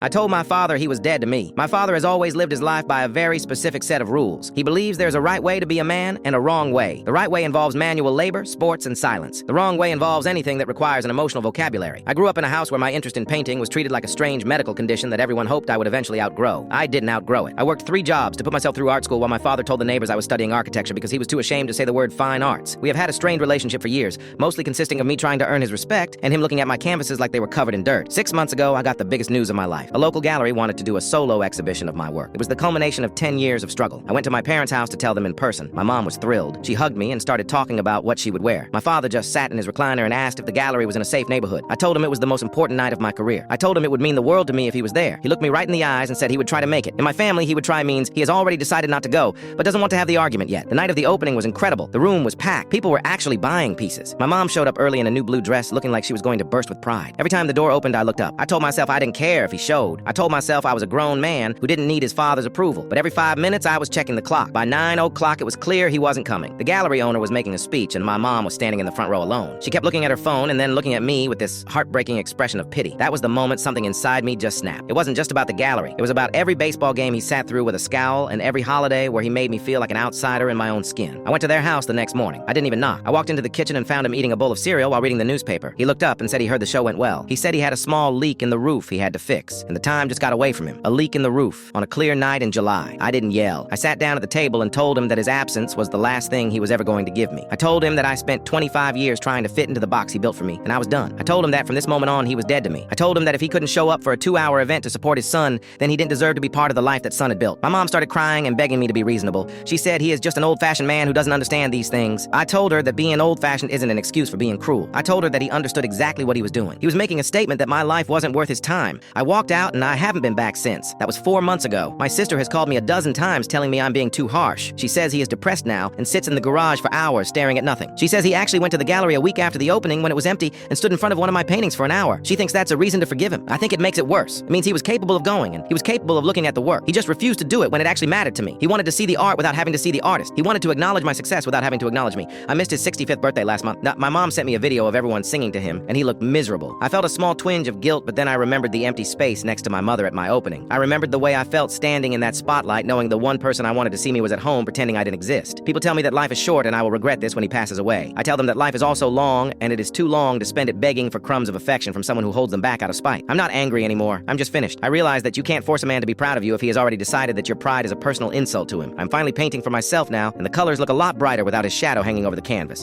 I told my father he was dead to me. My father has always lived his life by a very specific set of rules. He believes there's a right way to be a man and a wrong way. The right way involves manual labor, sports, and silence. The wrong way involves anything that requires an emotional vocabulary. I grew up in a house where my interest in painting was treated like a strange medical condition that everyone hoped I would eventually outgrow. I didn't outgrow it. I worked 3 jobs to put myself through art school while my father told the neighbors I was studying architecture because he was too ashamed to say the word fine arts. We have had a strained relationship for years, mostly consisting of me trying to earn his respect and him looking at my canvases like they were covered in dirt. 6 months ago, I got the biggest news of my life. A local gallery wanted to do a solo exhibition of my work. It was the culmination of 10 years of struggle. I went to my parents' house to tell them in person. My mom was thrilled. She hugged me and started talking about what she would wear. My father just sat in his recliner and asked if the gallery was in a safe neighborhood. I told him it was the most important night of my career. I told him it would mean the world to me if he was there. He looked me right in the eyes and said he would try to make it. In my family, he would try means he has already decided not to go, but doesn't want to have the argument yet. The night of the opening was incredible. The room was packed. People were actually buying pieces. My mom showed up early in a new blue dress, looking like she was going to burst with pride. Every time the door opened, I looked up. I told myself I didn't care if he showed. I told myself I was a grown man who didn't need his father's approval. But every 5 minutes, I was checking the clock. By 9 o'clock, it was clear he wasn't coming. The gallery owner was making a speech, and my mom was standing in the front row alone. She kept looking at her phone and then looking at me with this heartbreaking expression of pity. That was the moment something inside me just snapped. It wasn't just about the gallery. It was about every baseball game he sat through with a scowl and every holiday where he made me feel like an outsider in my own skin. I went to their house the next morning. I didn't even knock. I walked into the kitchen and found him eating a bowl of cereal while reading the newspaper. He looked up and said he heard the show went well. He said he had a small leak in the roof he had to fix, and the time just got away from him. A leak in the roof on a clear night in July. I didn't yell. I sat down at the table and told him that his absence was the last thing he was ever going to give me. I told him that I spent 25 years trying to fit into the box he built for me, and I was done. I told him that from this moment on, he was dead to me. I told him that if he couldn't show up for a 2-hour event to support his son, then he didn't deserve to be part of the life that son had built. My mom started crying and begging me to be reasonable. She said he is just an old-fashioned man who doesn't understand these things. I told her that being old-fashioned isn't an excuse for being cruel. I told her that he understood exactly what he was doing. He was making a statement that my life wasn't worth his time. I walked out and I haven't been back since. That was 4 months ago. My sister has called me a dozen times telling me I'm being too harsh. She says he is depressed now and sits in the garage for hours staring at nothing. She says he actually went to the gallery a week after the opening when it was empty and stood in front of one of my paintings for an hour. She thinks that's a reason to forgive him. I think it makes it worse. It means he was capable of going and he was capable of looking at the work. He just refused to do it when it actually mattered to me. He wanted to see the art without having to see the artist. He wanted to acknowledge my success without having to acknowledge me. I missed his 65th birthday last month. My mom sent me a video of everyone singing to him and he looked miserable. I felt a small twinge of guilt, but then I remembered the empty space next to my mother at my opening. I remembered the way I felt standing in that spotlight knowing the one person I wanted to see me was at home pretending I didn't exist. People tell me that life is short and I will regret this when he passes away. I tell them that life is also long and it is too long to spend it begging for crumbs of affection from someone who holds them back out of spite. I'm not angry anymore. I'm just finished. I realize that you can't force a man to be proud of you if he has already decided that your pride is a personal insult to him. I'm finally painting for myself now, and the colors look a lot brighter without his shadow hanging over the canvas.